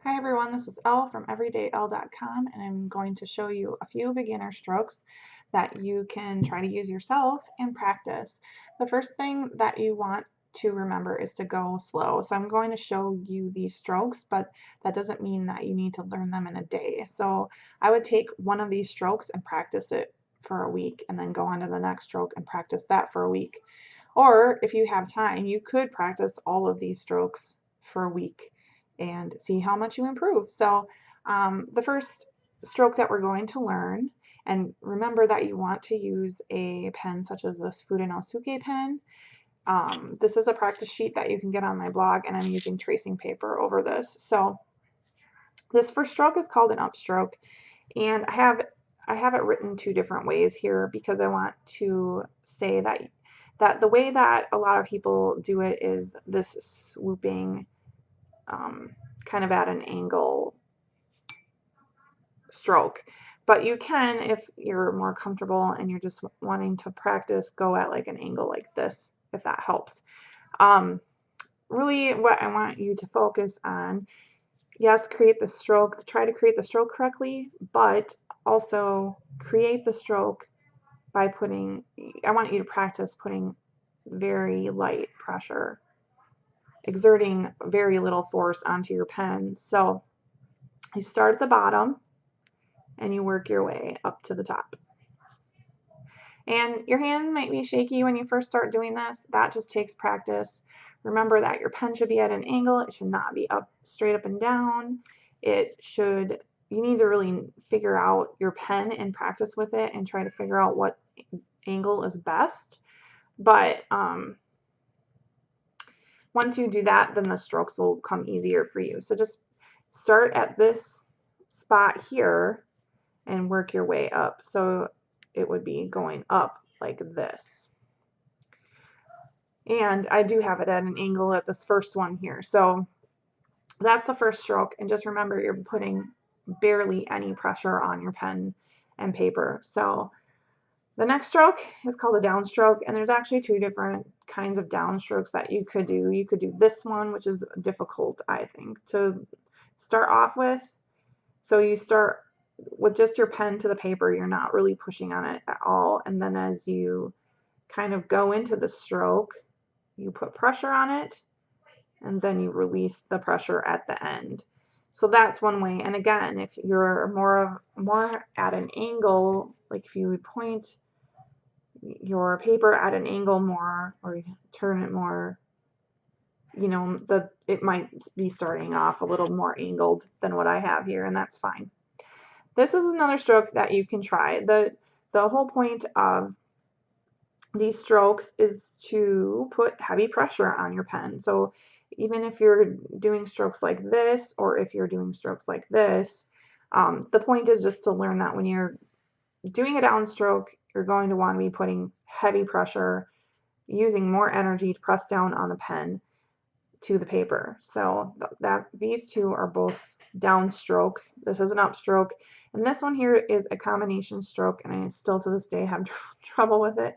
Hi everyone, this is Elle from everydayelle.com, and I'm going to show you a few beginner strokes that you can try to use yourself and practice. The first thing that you want to remember is to go slow. So I'm going to show you these strokes, but that doesn't mean that you need to learn them in a day. So I would take one of these strokes and practice it for a week and then go on to the next stroke and practice that for a week. Or if you have time, you could practice all of these strokes for a week and see how much you improve. So the first stroke that we're going to learn, and remember that you want to use a pen such as this Fudenosuke pen. This is a practice sheet that you can get on my blog, and I'm using tracing paper over this. So this first stroke is called an upstroke, and I have it written two different ways here because I want to say that the way that a lot of people do it is this swooping kind of at an angle stroke. But you can, if you're more comfortable and you're just wanting to practice, go at like an angle like this, if that helps. Really what I want you to focus on, yes, create the stroke, try to create the stroke correctly, but also create the stroke by I want you to practice putting very light pressure, exerting very little force onto your pen. So you start at the bottom and you work your way up to the top. And your hand might be shaky when you first start doing this. That just takes practice. Remember that your pen should be at an angle. It should not be straight up and down. You need to really figure out your pen and practice with it and try to figure out what angle is best. But once you do that, then the strokes will come easier for you. So just start at this spot here and work your way up. So it would be going up like this. And I do have it at an angle at this first one here. So that's the first stroke. And just remember, you're putting barely any pressure on your pen and paper. So the next stroke is called a downstroke, and there's actually two different kinds of downstrokes that you could do. You could do this one, which is difficult, I think, to start off with. So you start with just your pen to the paper. You're not really pushing on it at all. And then as you kind of go into the stroke, you put pressure on it, and then you release the pressure at the end. So that's one way. And again, if you're more at an angle, like if you point your paper at an angle more, or you turn it more, it might be starting off a little more angled than what I have here, and that's fine. This is another stroke that you can try. The whole point of these strokes is to put heavy pressure on your pen. So even if you're doing strokes like this, or if you're doing strokes like this, the point is just to learn that when you're doing a downstroke, you're going to want to be putting heavy pressure, using more energy to press down on the pen to the paper. So these two are both downstrokes. This is an upstroke, and this one here is a combination stroke, and I still to this day have trouble with it.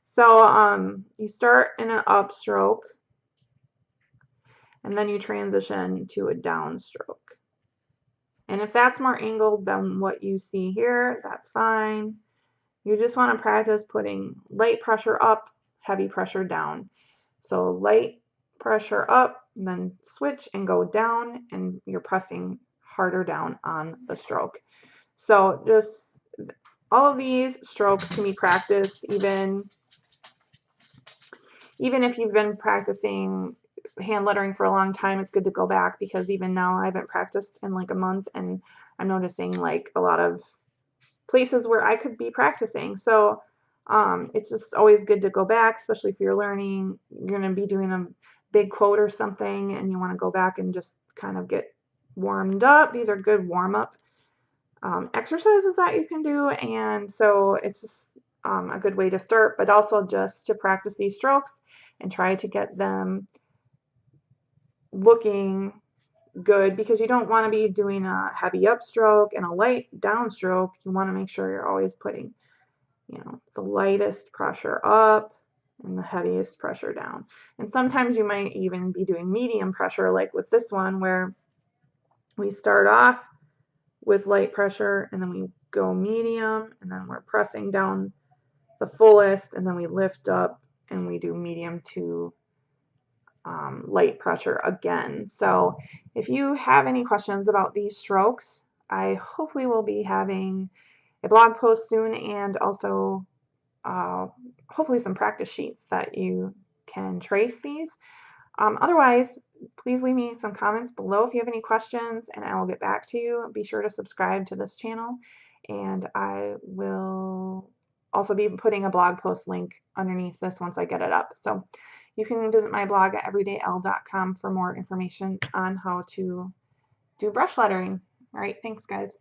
So you start in an upstroke, and then you transition to a downstroke. And if that's more angled than what you see here, that's fine. You just want to practice putting light pressure up, heavy pressure down. So light pressure up, and then switch and go down, and you're pressing harder down on the stroke. So just all of these strokes can be practiced even if you've been practicing hand lettering for a long time. It's good to go back, because even now I haven't practiced in like a month, and I'm noticing like a lot of places where I could be practicing. So it's just always good to go back, especially if you're learning, you're going to be doing a big quote or something, and you want to go back and just kind of get warmed up. These are good warm-up exercises that you can do, and so it's just a good way to start, but also just to practice these strokes and try to get them looking good, because you don't want to be doing a heavy upstroke and a light downstroke. You want to make sure you're always putting, the lightest pressure up and the heaviest pressure down. And sometimes you might even be doing medium pressure, like with this one, where We start off with light pressure, and then we go medium, and then we're pressing down the fullest, and then we lift up and we do medium to light pressure again. So if you have any questions about these strokes, I hopefully will be having a blog post soon, and also hopefully some practice sheets that you can trace these. Otherwise, please leave me some comments below if you have any questions, and I will get back to you. Be sure to subscribe to this channel, and I will also be putting a blog post link underneath this once I get it up. So you can visit my blog at everydayl.com for more information on how to do brush lettering. All right, thanks guys.